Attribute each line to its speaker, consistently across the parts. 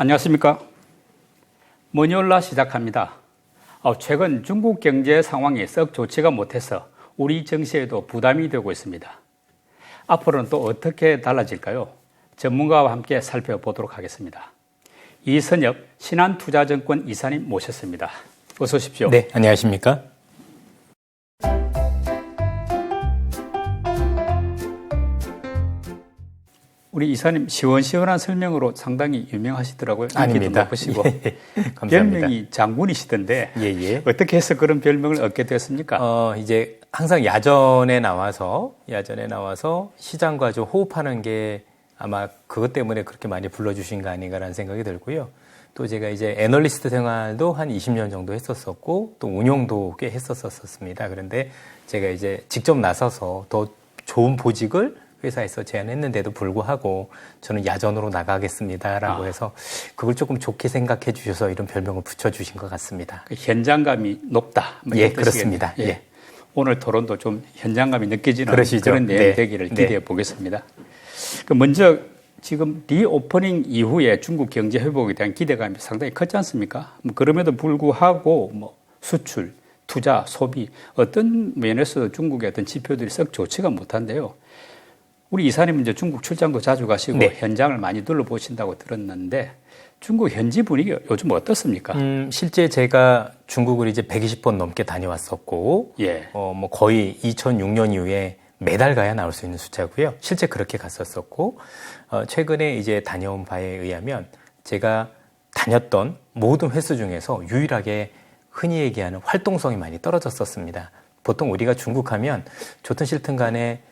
Speaker 1: 안녕하십니까. 먼요일날 시작합니다. 최근 중국 경제 상황이 썩 좋지가 못해서 우리 정시에도 부담이 되고 있습니다. 앞으로는 또 어떻게 달라질까요? 전문가와 함께 살펴보도록 하겠습니다. 이선엽 신한투자증권 이사님 모셨습니다. 어서 오십시오.
Speaker 2: 네, 안녕하십니까.
Speaker 1: 우리 이사님 시원시원한 설명으로 상당히 유명하시더라고요.
Speaker 2: 아닙니다.
Speaker 1: 높으시고.
Speaker 2: 예, 감사합니다.
Speaker 1: 별명이 장군이시던데
Speaker 2: 예.
Speaker 1: 어떻게 해서 그런 별명을 얻게 되었습니까?
Speaker 2: 이제 항상 야전에 나와서 시장과 좀 호흡하는 게 아마 그것 때문에 그렇게 많이 불러주신 거 아닌가라는 생각이 들고요. 또 제가 이제 애널리스트 생활도 한 20년 정도 했었었고 또 운용도 꽤 했었습니다. 그런데 제가 이제 직접 나서서 더 좋은 보직을 회사에서 제안했는데도 불구하고 저는 야전으로 나가겠습니다라고 해서 그걸 조금 좋게 생각해 주셔서 이런 별명을 붙여주신 것 같습니다.
Speaker 1: 그 현장감이 높다.
Speaker 2: 예, 그렇습니다. 예.
Speaker 1: 오늘 토론도 좀 현장감이 느껴지는
Speaker 2: 그러시죠.
Speaker 1: 그런 내용이
Speaker 2: 네.
Speaker 1: 되기를 기대해 보겠습니다. 먼저 지금 리오퍼닝 이후에 중국 경제 회복에 대한 기대감이 상당히 컸지 않습니까? 그럼에도 불구하고 수출, 투자, 소비 어떤 면에서 중국의 어떤 지표들이 썩 좋지가 못한데요. 우리 이사님은 이제 중국 출장도 자주 가시고
Speaker 2: 네.
Speaker 1: 현장을 많이 둘러보신다고 들었는데 중국 현지 분위기 요즘 어떻습니까?
Speaker 2: 실제 제가 중국을 이제 120번 넘게 다녀왔었고, 거의 2006년 이후에 매달 가야 나올 수 있는 숫자고요. 실제 그렇게 갔었었고, 최근에 이제 다녀온 바에 의하면 제가 다녔던 모든 횟수 중에서 유일하게 흔히 얘기하는 활동성이 많이 떨어졌었습니다. 보통 우리가 중국 하면 좋든 싫든 간에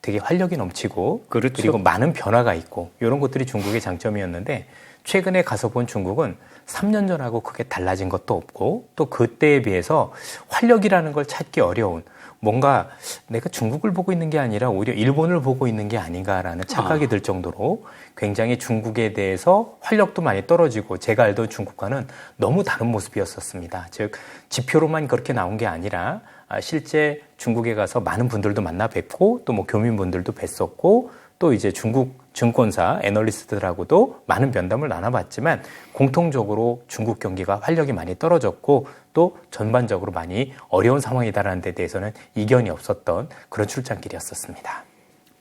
Speaker 2: 되게 활력이 넘치고
Speaker 1: 그렇죠.
Speaker 2: 그리고 많은 변화가 있고 이런 것들이 중국의 장점이었는데 최근에 가서 본 중국은 3년 전하고 크게 달라진 것도 없고 또 그때에 비해서 활력이라는 걸 찾기 어려운 뭔가 내가 중국을 보고 있는 게 아니라 오히려 일본을 보고 있는 게 아닌가라는 착각이 들 정도로 굉장히 중국에 대해서 활력도 많이 떨어지고 제가 알던 중국과는 너무 다른 모습이었었습니다. 즉 지표로만 그렇게 나온 게 아니라 실제 중국에 가서 많은 분들도 만나 뵙고 또 교민분들도 뵀었고 또 이제 중국 증권사 애널리스트들하고도 많은 면담을 나눠봤지만 공통적으로 중국 경기가 활력이 많이 떨어졌고 또 전반적으로 많이 어려운 상황이다라는 데 대해서는 이견이 없었던 그런 출장길이었었습니다.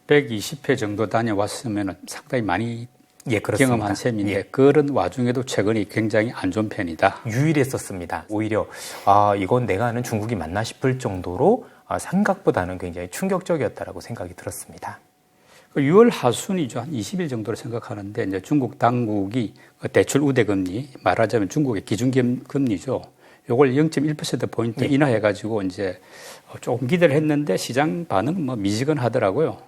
Speaker 1: 120회 정도 다녀왔으면 상당히 많이
Speaker 2: 그렇습니다.
Speaker 1: 경험한 셈인데 그런 와중에도 최근이 굉장히 안 좋은 편이다.
Speaker 2: 유일했었습니다. 오히려 이건 내가 아는 중국이 맞나 싶을 정도로 생각보다는 굉장히 충격적이었다라고 생각이 들었습니다.
Speaker 1: 6월 하순이죠. 한 20일 정도로 생각하는데 이제 중국 당국이 대출 우대금리 말하자면 중국의 기준금리죠. 요걸 0.1%포인트 인하해가지고 이제 조금 기대를 했는데 시장 반응은 미지근하더라고요.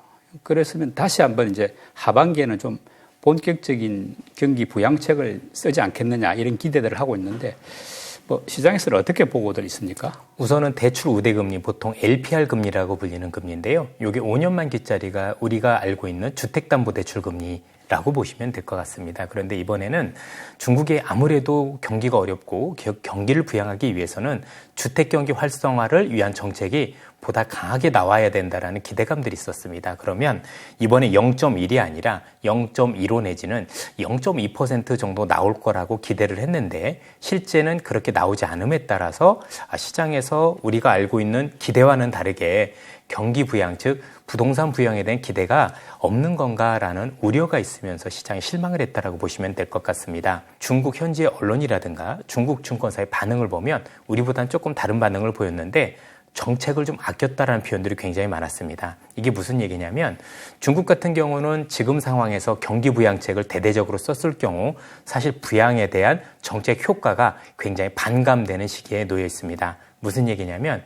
Speaker 1: 그랬으면 다시 한번 이제 하반기에는 좀 본격적인 경기 부양책을 쓰지 않겠느냐 이런 기대들을 하고 있는데 시장에서는 어떻게 보고들 있습니까?
Speaker 2: 우선은 대출 우대금리 보통 LPR 금리라고 불리는 금리인데요. 이게 5년 만기짜리가 우리가 알고 있는 주택담보대출금리라고 보시면 될 것 같습니다. 그런데 이번에는 중국이 아무래도 경기가 어렵고 경기를 부양하기 위해서는 주택경기 활성화를 위한 정책이 보다 강하게 나와야 된다라는 기대감들이 있었습니다. 그러면 이번에 0.1이 아니라 0.15 내지는 0.2% 정도 나올 거라고 기대를 했는데 실제는 그렇게 나오지 않음에 따라서 시장에서 우리가 알고 있는 기대와는 다르게 경기 부양, 즉 부동산 부양에 대한 기대가 없는 건가라는 우려가 있으면서 시장이 실망을 했다라고 보시면 될 것 같습니다. 중국 현지의 언론이라든가 중국 증권사의 반응을 보면 우리보다는 조금 다른 반응을 보였는데 정책을 좀 아꼈다라는 표현들이 굉장히 많았습니다. 이게 무슨 얘기냐면 중국 같은 경우는 지금 상황에서 경기 부양책을 대대적으로 썼을 경우 사실 부양에 대한 정책 효과가 굉장히 반감되는 시기에 놓여 있습니다. 무슨 얘기냐면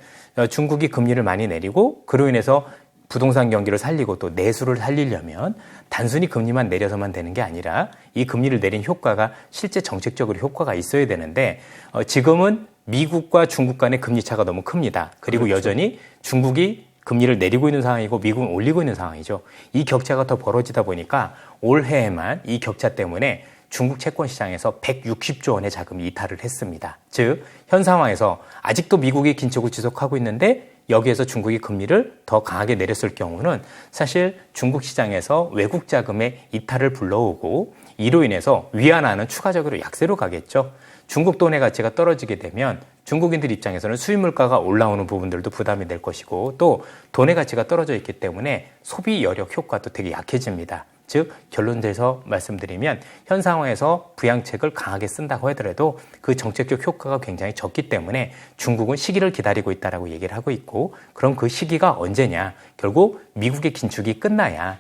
Speaker 2: 중국이 금리를 많이 내리고 그로 인해서 부동산 경기를 살리고 또 내수를 살리려면 단순히 금리만 내려서만 되는 게 아니라 이 금리를 내린 효과가 실제 정책적으로 효과가 있어야 되는데 지금은 미국과 중국 간의 금리 차가 너무 큽니다. 그리고
Speaker 1: 그렇죠.
Speaker 2: 여전히 중국이 금리를 내리고 있는 상황이고 미국은 올리고 있는 상황이죠. 이 격차가 더 벌어지다 보니까 올해에만 이 격차 때문에 중국 채권 시장에서 160조 원의 자금이 이탈을 했습니다. 즉, 현 상황에서 아직도 미국이 긴축을 지속하고 있는데 여기에서 중국이 금리를 더 강하게 내렸을 경우는 사실 중국 시장에서 외국 자금의 이탈을 불러오고 이로 인해서 위안화는 추가적으로 약세로 가겠죠. 중국 돈의 가치가 떨어지게 되면 중국인들 입장에서는 수입 물가가 올라오는 부분들도 부담이 될 것이고 또 돈의 가치가 떨어져 있기 때문에 소비 여력 효과도 되게 약해집니다. 즉 결론돼서 말씀드리면 현 상황에서 부양책을 강하게 쓴다고 하더라도 그 정책적 효과가 굉장히 적기 때문에 중국은 시기를 기다리고 있다라고 얘기를 하고 있고 그럼 그 시기가 언제냐? 결국 미국의 긴축이 끝나야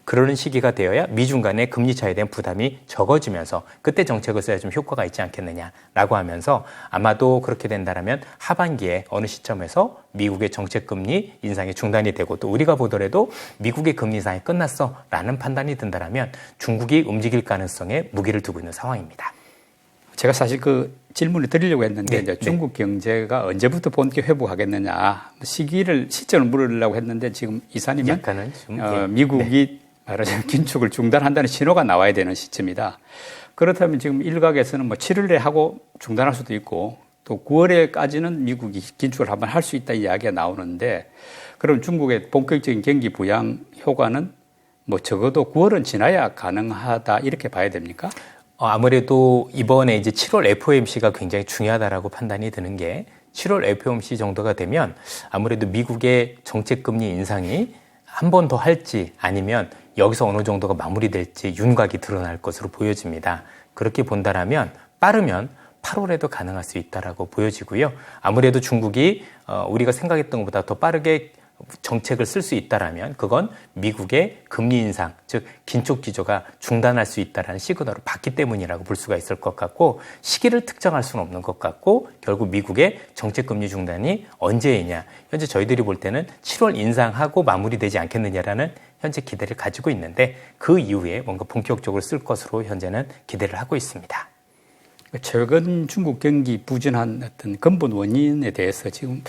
Speaker 2: 그러는 시기가 되어야 미중 간의 금리 차이에 대한 부담이 적어지면서 그때 정책을 써야 좀 효과가 있지 않겠느냐라고 하면서 아마도 그렇게 된다면 하반기에 어느 시점에서 미국의 정책 금리 인상이 중단이 되고 또 우리가 보더라도 미국의 금리 인상이 끝났어라는 판단이 든다면 중국이 움직일 가능성에 무게를 두고 있는 상황입니다.
Speaker 1: 제가 사실 그 질문을 드리려고 했는데
Speaker 2: 네,
Speaker 1: 이제 중국 경제가 언제부터 본격 회복하겠느냐 시점을 물으려고 했는데 지금 이사님은
Speaker 2: 약간은 좀,
Speaker 1: 미국이 말하자면 긴축을 중단한다는 신호가 나와야 되는 시점이다. 그렇다면 지금 일각에서는 뭐 7월에 하고 중단할 수도 있고 또 9월에까지는 미국이 긴축을 한번 할 수 있다 이야기가 나오는데 그럼 중국의 본격적인 경기 부양 효과는 뭐 적어도 9월은 지나야 가능하다 이렇게 봐야 됩니까?
Speaker 2: 아무래도 이번에 이제 7월 FOMC가 굉장히 중요하다라고 판단이 드는 게 7월 FOMC 정도가 되면 아무래도 미국의 정책 금리 인상이 한 번 더 할지 아니면 여기서 어느 정도가 마무리될지 윤곽이 드러날 것으로 보여집니다. 그렇게 본다라면 빠르면 8월에도 가능할 수 있다라고 보여지고요. 아무래도 중국이 우리가 생각했던 것보다 더 빠르게 정책을 쓸 수 있다라면 그건 미국의 금리 인상, 즉 긴축 기조가 중단할 수 있다라는 시그널을 받기 때문이라고 볼 수가 있을 것 같고 시기를 특정할 수는 없는 것 같고 결국 미국의 정책 금리 중단이 언제이냐. 현재 저희들이 볼 때는 7월 인상하고 마무리되지 않겠느냐라는 현재 기대를 가지고 있는데 그 이후에 뭔가 본격적으로 쓸 것으로 현재는 기대를 하고 있습니다.
Speaker 1: 최근 중국 경기 부진한 어떤 근본 원인에 대해서 지금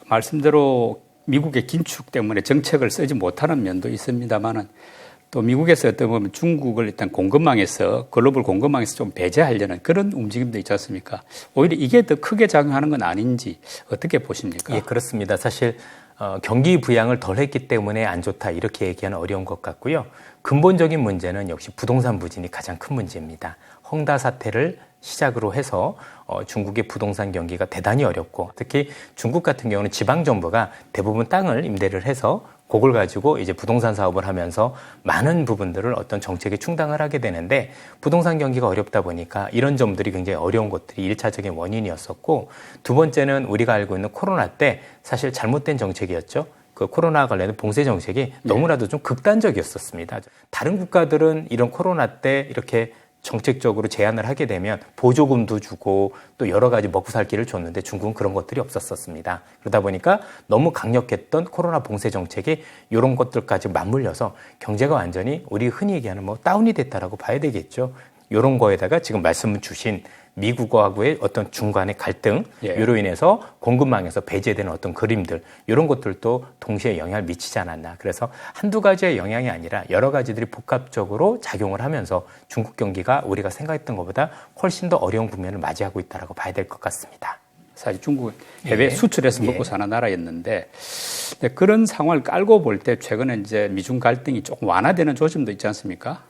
Speaker 1: 말씀대로 미국의 긴축 때문에 정책을 쓰지 못하는 면도 있습니다만은 또 미국에서 어떤 보면 중국을 일단 공급망에서 글로벌 공급망에서 좀 배제하려는 그런 움직임도 있지 않습니까? 오히려 이게 더 크게 작용하는 건 아닌지 어떻게 보십니까?
Speaker 2: 예, 그렇습니다. 사실 경기 부양을 덜 했기 때문에 안 좋다 이렇게 얘기하는 어려운 것 같고요. 근본적인 문제는 역시 부동산 부진이 가장 큰 문제입니다. 헝다 사태를 시작으로 해서 중국의 부동산 경기가 대단히 어렵고 특히 중국 같은 경우는 지방정부가 대부분 땅을 임대를 해서 그걸 가지고 이제 부동산 사업을 하면서 많은 부분들을 어떤 정책에 충당을 하게 되는데 부동산 경기가 어렵다 보니까 이런 점들이 굉장히 어려운 것들이 1차적인 원인이었었고 두 번째는 우리가 알고 있는 코로나 때 사실 잘못된 정책이었죠. 그 코로나 관련된 봉쇄 정책이 너무나도 좀 극단적이었었습니다. 다른 국가들은 이런 코로나 때 이렇게 정책적으로 제한을 하게 되면 보조금도 주고 또 여러 가지 먹고 살 길을 줬는데 중국은 그런 것들이 없었습니다. 그러다 보니까 너무 강력했던 코로나 봉쇄 정책이 이런 것들까지 맞물려서 경제가 완전히 우리 흔히 얘기하는 다운이 됐다라고 봐야 되겠죠. 이런 거에다가 지금 말씀 주신 미국하고의 어떤 중간의 갈등, 이로 인해서 공급망에서 배제되는 어떤 그림들, 이런 것들도 동시에 영향을 미치지 않았나. 그래서 한두 가지의 영향이 아니라 여러 가지들이 복합적으로 작용을 하면서 중국 경기가 우리가 생각했던 것보다 훨씬 더 어려운 국면을 맞이하고 있다고 봐야 될 것 같습니다.
Speaker 1: 사실 중국은 해외 수출해서 먹고 사는 나라였는데 그런 상황을 깔고 볼 때 최근에 이제 미중 갈등이 조금 완화되는 조짐도 있지 않습니까?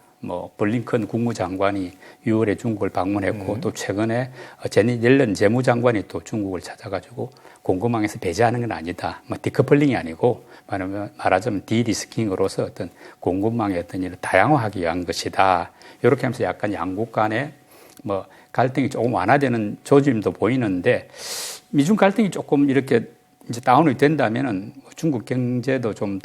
Speaker 1: 블링컨 국무장관이 6월에 중국을 방문했고 또 최근에 제니 옐런 재무장관이 또 중국을 찾아가지고 공급망에서 배제하는 건 아니다. 디커플링이 아니고 말하자면 디리스킹으로서 어떤 공급망의 어떤 일을 다양화하기 위한 것이다. 이렇게 하면서 약간 양국 간의 갈등이 조금 완화되는 조짐도 보이는데 미중 갈등이 조금 이렇게 이제 다운이 된다면은 중국 경제도 좀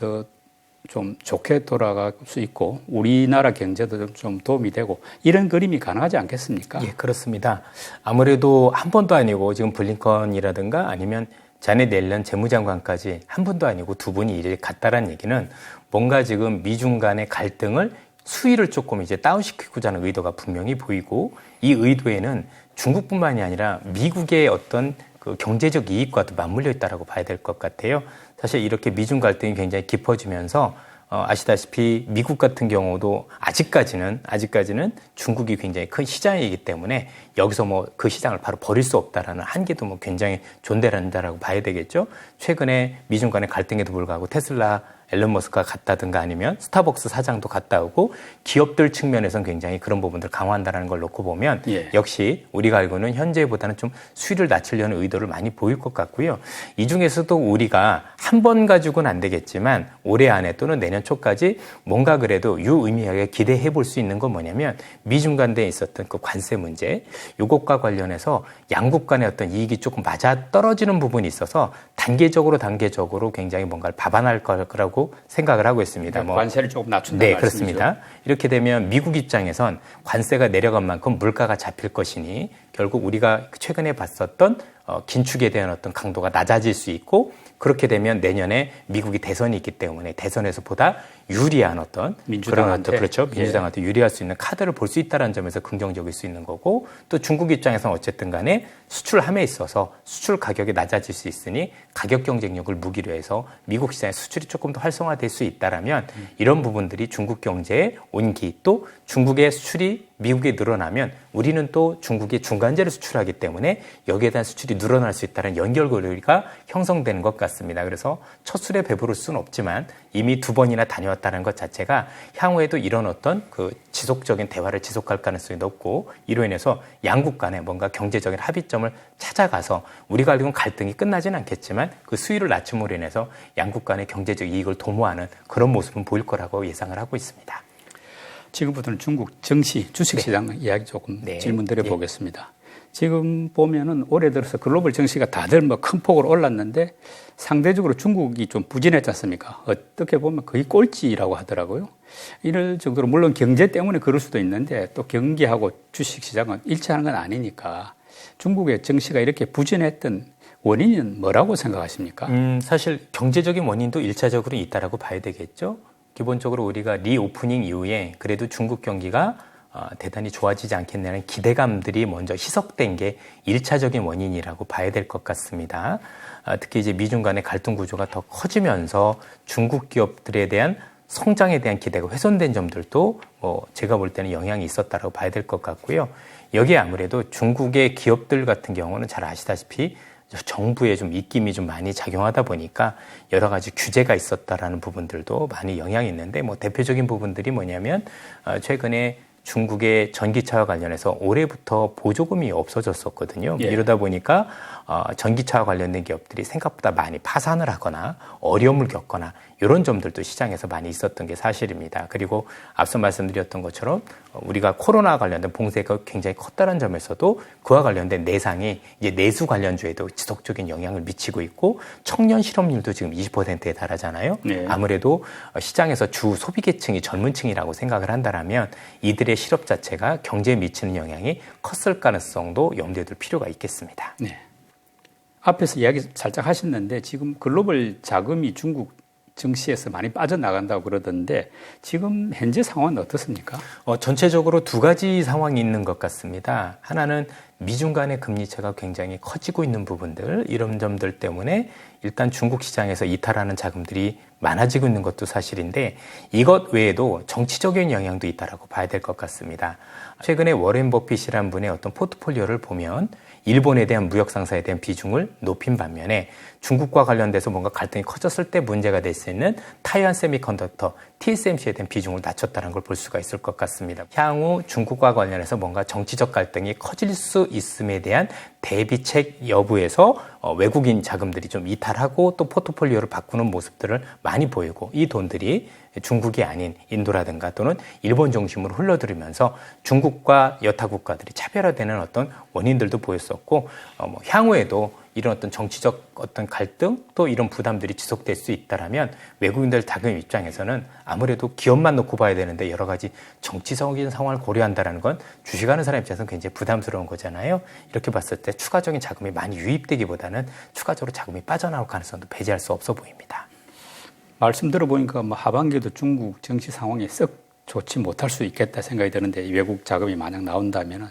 Speaker 1: 좋게 돌아갈 수 있고 우리나라 경제도 좀 도움이 되고 이런 그림이 가능하지 않겠습니까?
Speaker 2: 예, 그렇습니다. 아무래도 한 번도 아니고 지금 블링컨이라든가 아니면 자넷 옐런 재무장관까지 한 분도 아니고 두 분이 이제 갔다라는 얘기는 뭔가 지금 미중 간의 갈등을 수위를 조금 이제 다운시키고자 하는 의도가 분명히 보이고 이 의도에는 중국뿐만이 아니라 미국의 어떤 그 경제적 이익과도 맞물려 있다라고 봐야 될 것 같아요. 사실 이렇게 미중 갈등이 굉장히 깊어지면서 아시다시피 미국 같은 경우도 아직까지는 중국이 굉장히 큰 시장이기 때문에 여기서 뭐 그 시장을 바로 버릴 수 없다라는 한계도 뭐 굉장히 존재한다라고 봐야 되겠죠. 최근에 미중 간의 갈등에도 불구하고 테슬라 앨런 머스크가 갔다든가 아니면 스타벅스 사장도 갔다 오고 기업들 측면에서는 굉장히 그런 부분들 강화한다는 걸 놓고 보면 역시 우리가 알고는 현재보다는 좀 수위를 낮추려는 의도를 많이 보일 것 같고요. 이 중에서도 우리가 한 번 가지고는 안 되겠지만 올해 안에 또는 내년 초까지 뭔가 그래도 유의미하게 기대해 볼 수 있는 건 뭐냐면 미중 간에 있었던 그 관세 문제 이것과 관련해서 양국 간의 어떤 이익이 조금 맞아 떨어지는 부분이 있어서 단계적으로 굉장히 뭔가를 밥안할 거라고 생각을 하고 있습니다.
Speaker 1: 뭐 관세를 조금 낮춘다.
Speaker 2: 네, 그렇습니다. 이렇게 되면 미국 입장에선 관세가 내려간 만큼 물가가 잡힐 것이니 결국 우리가 최근에 봤었던 긴축에 대한 어떤 강도가 낮아질 수 있고 그렇게 되면 내년에 미국이 대선이 있기 때문에 대선에서 보다 유리한 어떤
Speaker 1: 민주당한테.
Speaker 2: 그런 그렇죠. 민주당한테 유리할 수 있는 카드를 볼 수 있다는 점에서 긍정적일 수 있는 거고 또 중국 입장에서는 어쨌든 간에 수출함에 있어서 수출 가격이 낮아질 수 있으니 가격 경쟁력을 무기로 해서 미국 시장의 수출이 조금 더 활성화될 수 있다라면 이런 부분들이 중국 경제의 온기 또 중국의 수출이 미국에 늘어나면 우리는 또 중국이 중간재를 수출하기 때문에 여기에 대한 수출이 늘어날 수 있다는 연결고리가 형성되는 것 같습니다. 그래서 첫 술에 배부를 수는 없지만 이미 2번이나 다녀왔다는 것 자체가 향후에도 이런 어떤 그 지속적인 대화를 지속할 가능성이 높고 이로 인해서 양국 간에 뭔가 경제적인 합의점을 찾아가서 우리가 알고 있는 갈등이 끝나지는 않겠지만 그 수위를 낮춤으로 인해서 양국 간의 경제적 이익을 도모하는 그런 모습은 보일 거라고 예상을 하고 있습니다.
Speaker 1: 지금부터는 중국 증시, 주식시장 이야기 조금 질문 드려보겠습니다. 지금 보면은 올해 들어서 글로벌 증시가 다들 뭐 큰 폭으로 올랐는데 상대적으로 중국이 좀 부진했지 않습니까? 어떻게 보면 거의 꼴찌라고 하더라고요. 이럴 정도로 물론 경제 때문에 그럴 수도 있는데 또 경기하고 주식시장은 일치하는 건 아니니까 중국의 증시가 이렇게 부진했던 원인은 뭐라고 생각하십니까?
Speaker 2: 사실 경제적인 원인도 일차적으로 있다라고 봐야 되겠죠. 기본적으로 우리가 리오프닝 이후에 그래도 중국 경기가 대단히 좋아지지 않겠냐는 기대감들이 먼저 희석된 게 1차적인 원인이라고 봐야 될 것 같습니다. 특히 이제 미중 간의 갈등 구조가 더 커지면서 중국 기업들에 대한 성장에 대한 기대가 훼손된 점들도 제가 볼 때는 영향이 있었다라고 봐야 될 것 같고요. 여기에 아무래도 중국의 기업들 같은 경우는 잘 아시다시피 정부의 좀 입김이 좀 많이 작용하다 보니까 여러 가지 규제가 있었다라는 부분들도 많이 영향이 있는데 대표적인 부분들이 뭐냐면 최근에 중국의 전기차와 관련해서 올해부터 보조금이 없어졌었거든요. 이러다 보니까 전기차와 관련된 기업들이 생각보다 많이 파산을 하거나 어려움을 겪거나 이런 점들도 시장에서 많이 있었던 게 사실입니다. 그리고 앞서 말씀드렸던 것처럼 우리가 코로나와 관련된 봉쇄가 굉장히 컸다는 점에서도 그와 관련된 내상이 이제 내수 관련주에도 지속적인 영향을 미치고 있고 청년 실업률도 지금 20%에 달하잖아요. 아무래도 시장에서 주 소비 계층이 젊은 층이라고 생각을 한다면 이들의 실업 자체가 경제에 미치는 영향이 컸을 가능성도 염두에 둘 필요가 있겠습니다.
Speaker 1: 네. 앞에서 이야기 살짝 하셨는데 지금 글로벌 자금이 중국 증시에서 많이 빠져나간다고 그러던데 지금 현재 상황은 어떻습니까?
Speaker 2: 전체적으로 두 가지 상황이 있는 것 같습니다. 하나는 미중 간의 금리차가 굉장히 커지고 있는 부분들 이런 점들 때문에 일단 중국 시장에서 이탈하는 자금들이 많아지고 있는 것도 사실인데 이것 외에도 정치적인 영향도 있다라고 봐야 될 것 같습니다. 최근에 워렌 버핏이라는 분의 어떤 포트폴리오를 보면 일본에 대한 무역 상사에 대한 비중을 높인 반면에 중국과 관련돼서 뭔가 갈등이 커졌을 때 문제가 될 수 있는 타이완 세미컨덕터 TSMC에 대한 비중을 낮췄다는 걸 볼 수가 있을 것 같습니다. 향후 중국과 관련해서 뭔가 정치적 갈등이 커질 수 있음에 대한 대비책 여부에서 외국인 자금들이 좀 이탈하고 또 포트폴리오를 바꾸는 모습들을 많이 보이고 이 돈들이 중국이 아닌 인도라든가 또는 일본 중심으로 흘러들으면서 중국과 여타 국가들이 차별화되는 어떤 원인들도 보였었고 향후에도 이런 어떤 정치적 어떤 갈등 또 이런 부담들이 지속될 수 있다라면 외국인들 자금 입장에서는 아무래도 기업만 놓고 봐야 되는데 여러 가지 정치적인 상황을 고려한다라는 건 주식하는 사람 입장에서는 굉장히 부담스러운 거잖아요. 이렇게 봤을 때 추가적인 자금이 많이 유입되기보다는 추가적으로 자금이 빠져나올 가능성도 배제할 수 없어 보입니다.
Speaker 1: 말씀 들어보니까 하반기에도 중국 증시 상황이 썩 좋지 못할 수 있겠다 생각이 드는데 외국 자금이 만약 나온다면은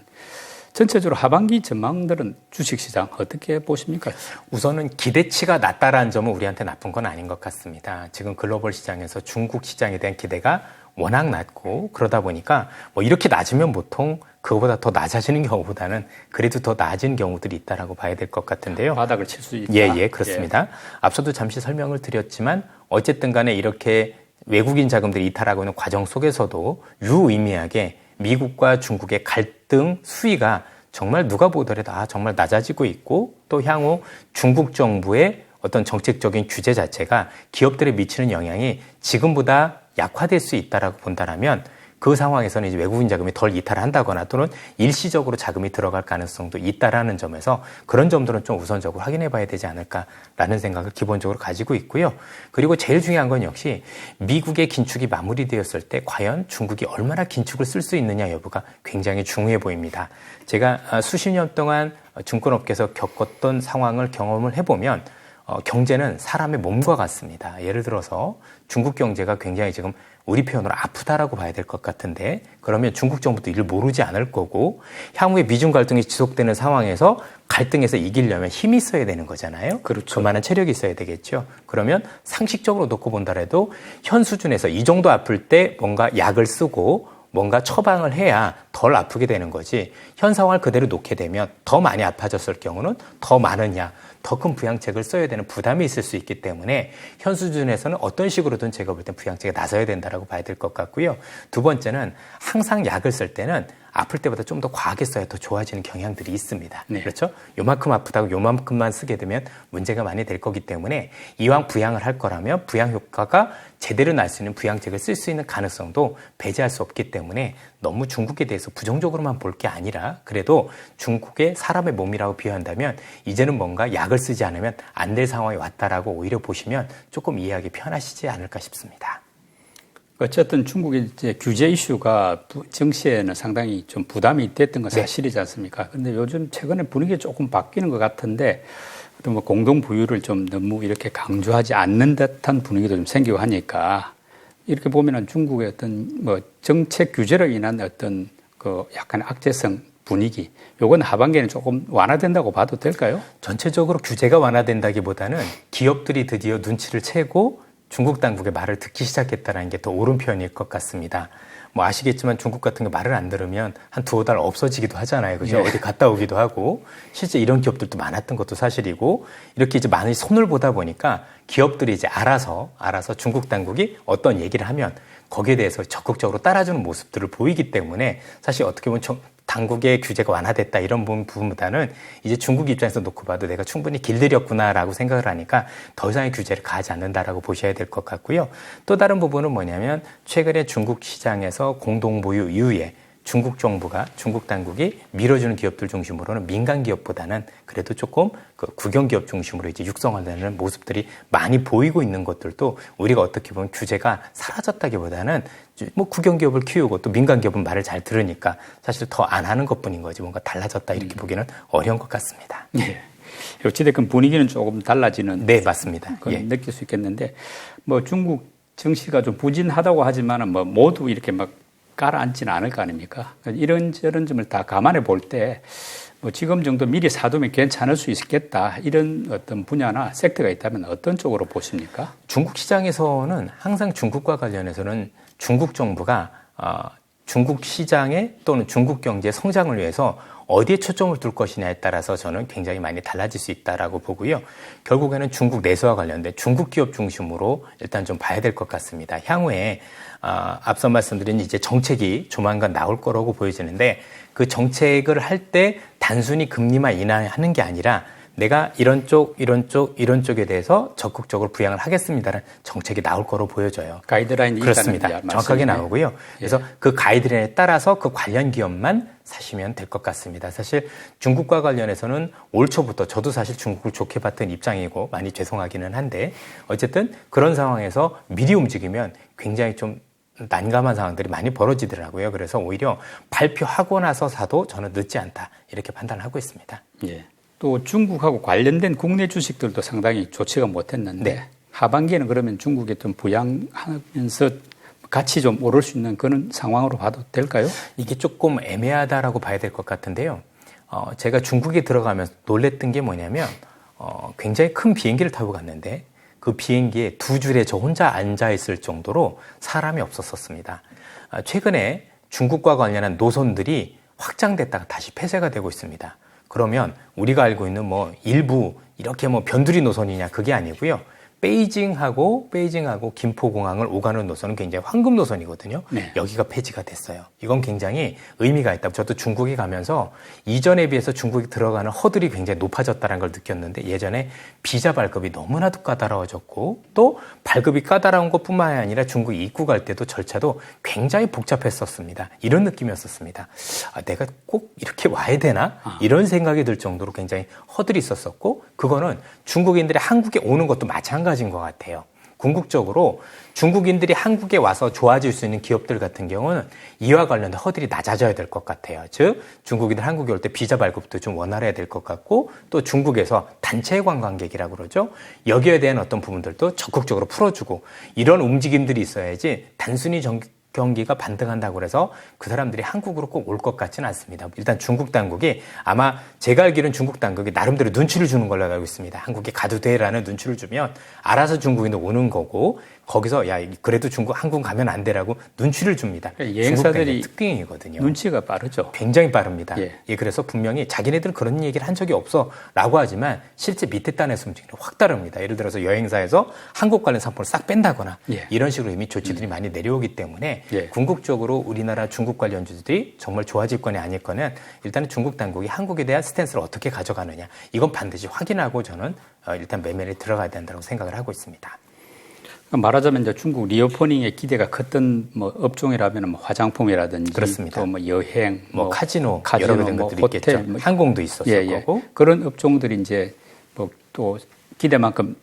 Speaker 1: 전체적으로 하반기 전망들은 주식시장 어떻게 보십니까?
Speaker 2: 우선은 기대치가 낮다라는 점은 우리한테 나쁜 건 아닌 것 같습니다. 지금 글로벌 시장에서 중국 시장에 대한 기대가 워낙 낮고 그러다 보니까 이렇게 낮으면 보통 그거보다 더 낮아지는 경우보다는 그래도 더 나아지는 경우들이 있다라고 봐야 될 것 같은데요.
Speaker 1: 바닥을 칠 수 있다.
Speaker 2: 예, 그렇습니다. 앞서도 잠시 설명을 드렸지만 어쨌든 간에 이렇게 외국인 자금들이 이탈하고 있는 과정 속에서도 유의미하게 미국과 중국의 갈등 수위가 정말 누가 보더라도 정말 낮아지고 있고 또 향후 중국 정부의 어떤 정책적인 규제 자체가 기업들에 미치는 영향이 지금보다 약화될 수 있다라고 본다라면 그 상황에서는 이제 외국인 자금이 덜 이탈한다거나 또는 일시적으로 자금이 들어갈 가능성도 있다라는 점에서 그런 점들은 좀 우선적으로 확인해 봐야 되지 않을까라는 생각을 기본적으로 가지고 있고요. 그리고 제일 중요한 건 역시 미국의 긴축이 마무리되었을 때 과연 중국이 얼마나 긴축을 쓸 수 있느냐 여부가 굉장히 중요해 보입니다. 제가 수십 년 동안 증권업계에서 겪었던 상황을 경험을 해보면 경제는 사람의 몸과 같습니다. 예를 들어서 중국 경제가 굉장히 지금 우리 표현으로 아프다라고 봐야 될 것 같은데 그러면 중국 정부도 이를 모르지 않을 거고 향후에 미중 갈등이 지속되는 상황에서 갈등에서 이기려면 힘이 있어야 되는 거잖아요.
Speaker 1: 그렇죠.
Speaker 2: 그만한 체력이 있어야 되겠죠. 그러면 상식적으로 놓고 본다라도 현 수준에서 이 정도 아플 때 뭔가 약을 쓰고 뭔가 처방을 해야 덜 아프게 되는 거지 현 상황을 그대로 놓게 되면 더 많이 아파졌을 경우는 더 많은 약, 더 큰 부양책을 써야 되는 부담이 있을 수 있기 때문에 현 수준에서는 어떤 식으로든 제가 볼 땐 부양책에 나서야 된다고 봐야 될 것 같고요. 두 번째는 항상 약을 쓸 때는 아플 때보다 좀 더 과하게 써야 더 좋아지는 경향들이 있습니다.
Speaker 1: 네.
Speaker 2: 그렇죠? 요만큼 아프다고 요만큼만 쓰게 되면 문제가 많이 될 거기 때문에 이왕 부양을 할 거라면 부양 효과가 제대로 날 수 있는 부양책을 쓸 수 있는 가능성도 배제할 수 없기 때문에 너무 중국에 대해서 부정적으로만 볼 게 아니라 그래도 중국의 사람의 몸이라고 비유한다면 이제는 뭔가 약을 쓰지 않으면 안 될 상황이 왔다라고 오히려 보시면 조금 이해하기 편하시지 않을까 싶습니다.
Speaker 1: 어쨌든 중국의 이제 규제 이슈가 정치에는 상당히 좀 부담이 됐던 건 사실이지 않습니까? 그런데 요즘 최근에 분위기가 조금 바뀌는 것 같은데 어떤 뭐 공동 부유를 좀 너무 이렇게 강조하지 않는 듯한 분위기도 좀 생기고 하니까 이렇게 보면은 중국의 어떤 뭐 정책 규제로 인한 어떤 그 약간 악재성 분위기, 요건 하반기에는 조금 완화된다고 봐도 될까요?
Speaker 2: 전체적으로 규제가 완화된다기보다는 기업들이 드디어 눈치를 채고 중국 당국의 말을 듣기 시작했다는 게 더 옳은 표현일 것 같습니다. 뭐 아시겠지만 중국 같은 게 말을 안 들으면 한 두어 달 없어지기도 하잖아요. 그죠?
Speaker 1: 네.
Speaker 2: 어디 갔다 오기도 하고 실제 이런 기업들도 많았던 것도 사실이고 이렇게 이제 많이 손을 보다 보니까 기업들이 이제 알아서 중국 당국이 어떤 얘기를 하면 거기에 대해서 적극적으로 따라주는 모습들을 보이기 때문에 사실 어떻게 보면 당국의 규제가 완화됐다 이런 부분보다는 이제 중국 입장에서 놓고 봐도 내가 충분히 길들였구나라고 생각을 하니까 더 이상의 규제를 가하지 않는다라고 보셔야 될 것 같고요. 또 다른 부분은 뭐냐면 최근에 중국 시장에서 공동보유 이후에 중국 정부가 중국 당국이 밀어주는 기업들 중심으로는 민간 기업보다는 그래도 조금 그 국영 기업 중심으로 이제 육성하는 모습들이 많이 보이고 있는 것들도 우리가 어떻게 보면 규제가 사라졌다기보다는 뭐 국영 기업을 키우고 또 민간 기업은 말을 잘 들으니까 사실 더 안 하는 것뿐인 거지 뭔가 달라졌다 이렇게 보기는 어려운 것 같습니다.
Speaker 1: 예. 어찌됐건 분위기는 조금 달라지는.
Speaker 2: 네, 맞습니다.
Speaker 1: 예. 느낄 수 있겠는데 뭐 중국 정치가 좀 부진하다고 하지만은 뭐 모두 이렇게 막 가라앉지는 않을 거 아닙니까? 이런저런 점을 다 감안해 볼 때 뭐 지금 정도 미리 사두면 괜찮을 수 있겠다. 이런 어떤 분야나 섹터가 있다면 어떤 쪽으로 보십니까?
Speaker 2: 중국 시장에서는 항상 중국과 관련해서는 중국 정부가 중국 시장에 또는 중국 경제의 성장을 위해서 어디에 초점을 둘 것이냐에 따라서 저는 굉장히 많이 달라질 수 있다라고 보고요. 결국에는 중국 내수와 관련된 중국 기업 중심으로 일단 좀 봐야 될 것 같습니다. 향후에 앞서 말씀드린 이제 정책이 조만간 나올 거라고 보여지는데 그 정책을 할 때 단순히 금리만 인하하는 게 아니라 내가 이런 쪽에 대해서 적극적으로 부양을 하겠습니다라는 정책이 나올 거로 보여져요.
Speaker 1: 가이드라인이
Speaker 2: 그렇습니다.
Speaker 1: 있다는
Speaker 2: 정확하게
Speaker 1: 말씀이네.
Speaker 2: 나오고요. 그래서 그 가이드라인에 따라서 그 관련 기업만 사시면 될 것 같습니다. 사실 중국과 관련해서는 올 초부터 저도 사실 중국을 좋게 봤던 입장이고 많이 죄송하기는 한데 어쨌든 그런 상황에서 미리 움직이면 굉장히 좀 난감한 상황들이 많이 벌어지더라고요. 그래서 오히려 발표하고 나서 사도 저는 늦지 않다 이렇게 판단을 하고 있습니다.
Speaker 1: 예. 또 중국하고 관련된 국내 주식들도 상당히 좋지가 못했는데
Speaker 2: 네.
Speaker 1: 하반기에는 그러면 중국에 좀 부양하면서 같이 좀 오를 수 있는 그런 상황으로 봐도 될까요?
Speaker 2: 이게 조금 애매하다라고 봐야 될 것 같은데요. 제가 중국에 들어가면서 놀랬던 게 뭐냐면 굉장히 큰 비행기를 타고 갔는데 그 비행기에 두 줄에 저 혼자 앉아있을 정도로 사람이 없었습니다. 최근에 중국과 관련한 노선들이 확장됐다가 다시 폐쇄가 되고 있습니다. 그러면 우리가 알고 있는 뭐 일부 이렇게 뭐 변두리 노선이냐 그게 아니고요. 베이징하고 김포공항을 오가는 노선은 굉장히 황금 노선이거든요.
Speaker 1: 네.
Speaker 2: 여기가 폐지가 됐어요. 이건 굉장히 의미가 있다. 저도 중국에 가면서 이전에 비해서 중국에 들어가는 허들이 굉장히 높아졌다는 걸 느꼈는데 예전에 비자 발급이 너무나도 까다로워졌고 또 발급이 까다로운 것뿐만 아니라 중국 입국할 때도 절차도 굉장히 복잡했었습니다. 이런 느낌이었었습니다. 내가 꼭 이렇게 와야 되나? 이런 생각이 들 정도로 굉장히 허들이 있었었고 그거는 중국인들이 한국에 오는 것도 마찬가지인 것 같아요. 궁극적으로 중국인들이 한국에 와서 좋아질 수 있는 기업들 같은 경우는 이와 관련된 허들이 낮아져야 될 것 같아요. 즉 중국인들 한국에 올 때 비자 발급도 좀 원활해야 될 것 같고 또 중국에서 단체 관광객이라고 그러죠. 여기에 대한 어떤 부분들도 적극적으로 풀어주고 이런 움직임들이 있어야지 단순히 경기가 반등한다고 해서 그 사람들이 한국으로 꼭 올 것 같지는 않습니다. 일단 중국 당국이 아마 제가 알기로는 중국 당국이 나름대로 눈치를 주는 걸로 알고 있습니다. 한국에 가도 돼라는 눈치를 주면 알아서 중국인도 오는 거고 거기서 야 그래도 한국 가면 안 돼라고 눈치를 줍니다.
Speaker 1: 여행사들이
Speaker 2: 특징이거든요.
Speaker 1: 눈치가 빠르죠.
Speaker 2: 굉장히 빠릅니다.
Speaker 1: 예.
Speaker 2: 그래서 분명히 자기네들은 그런 얘기를 한 적이 없어라고 하지만 실제 밑에 단에서 움직이는 확 다릅니다. 예를 들어서 여행사에서 한국 관련 상품을 싹 뺀다거나
Speaker 1: 예.
Speaker 2: 이런 식으로 이미 조치들이 많이 내려오기 때문에
Speaker 1: 예.
Speaker 2: 궁극적으로 우리나라 중국 관련주들이 정말 좋아질 거냐 아닐 거는 일단은 중국 당국이 한국에 대한 스탠스를 어떻게 가져가느냐 이건 반드시 확인하고 저는 일단 매매를 들어가야 된다고 생각을 하고 있습니다.
Speaker 1: 말하자면 이제 중국 리오퍼닝에 기대가 컸던 뭐 업종이라면 뭐 화장품이라든지
Speaker 2: 그렇습니다.
Speaker 1: 또 뭐 여행,
Speaker 2: 뭐 카지노 여러 가지 것들이
Speaker 1: 호텔,
Speaker 2: 있겠죠.
Speaker 1: 뭐
Speaker 2: 항공도 있었을 거고
Speaker 1: 그런 업종들이 이제 뭐 또 기대만큼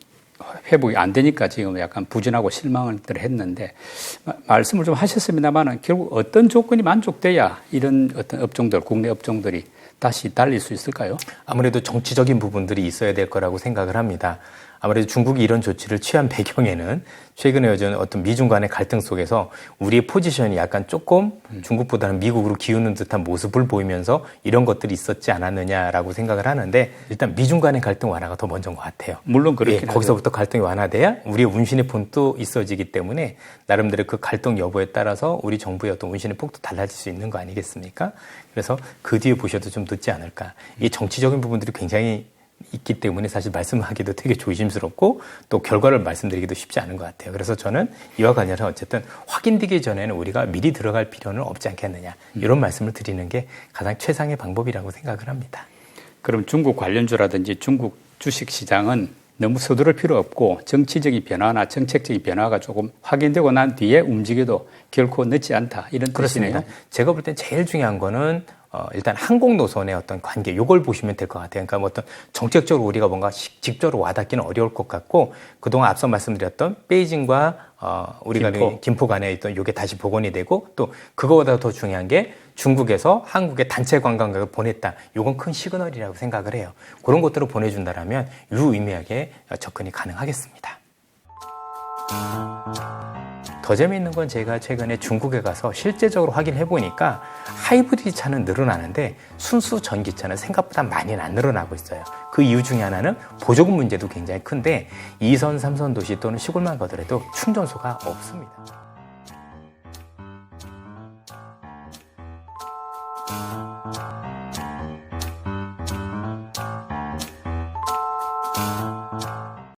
Speaker 1: 회복이 안 되니까 지금 약간 부진하고 실망을 했는데 말씀을 좀 하셨습니다만은 결국 어떤 조건이 만족돼야 이런 어떤 업종들, 국내 업종들이 다시 달릴 수 있을까요?
Speaker 2: 아무래도 정치적인 부분들이 있어야 될 거라고 생각을 합니다. 아무래도 중국이 이런 조치를 취한 배경에는 최근에 요즘 어떤 미중 간의 갈등 속에서 우리의 포지션이 약간 조금 중국보다는 미국으로 기우는 듯한 모습을 보이면서 이런 것들이 있었지 않았느냐라고 생각을 하는데 일단 미중 간의 갈등 완화가 더 먼저인 것 같아요.
Speaker 1: 물론 그렇긴 하죠.
Speaker 2: 거기서부터 갈등이 완화돼야 우리의 운신의 폭도 있어지기 때문에 나름대로 그 갈등 여부에 따라서 우리 정부의 어떤 운신의 폭도 달라질 수 있는 거 아니겠습니까? 그래서 그 뒤에 보셔도 좀 늦지 않을까. 이 정치적인 부분들이 굉장히 있기 때문에 사실 말씀하기도 되게 조심스럽고 또 결과를 말씀드리기도 쉽지 않은 것 같아요. 그래서 저는 이와 관련해서 어쨌든 확인되기 전에는 우리가 미리 들어갈 필요는 없지 않겠느냐 이런 말씀을 드리는 게 가장 최상의 방법이라고 생각을 합니다.
Speaker 1: 그럼 중국 관련주라든지 중국 주식시장은 너무 서두를 필요 없고 정치적인 변화나 정책적인 변화가 조금 확인되고 난 뒤에 움직여도 결코 늦지 않다 이런 뜻이네요.
Speaker 2: 그렇습니다. 제가 볼 땐 제일 중요한 거는 일단 항공 노선의 어떤 관계, 요걸 보시면 될 것 같아요. 그러니까 뭐 어떤 정책적으로 우리가 뭔가 직접적으로 와닿기는 어려울 것 같고, 그동안 앞서 말씀드렸던 베이징과 우리가 김포 간에 있던 요게 다시 복원이 되고, 또 그거보다 더 중요한 게 중국에서 한국에 단체 관광객을 보냈다. 요건 큰 시그널이라고 생각을 해요. 그런 것들을 보내준다라면 유의미하게 접근이 가능하겠습니다. 더 재미있는 건 제가 최근에 중국에 가서 실제적으로 확인해 보니까 하이브리드 차는 늘어나는데 순수 전기차는 생각보다 많이는 안 늘어나고 있어요. 그 이유 중에 하나는 보조금 문제도 굉장히 큰데 2선, 3선 도시 또는 시골만 가더라도 충전소가 없습니다.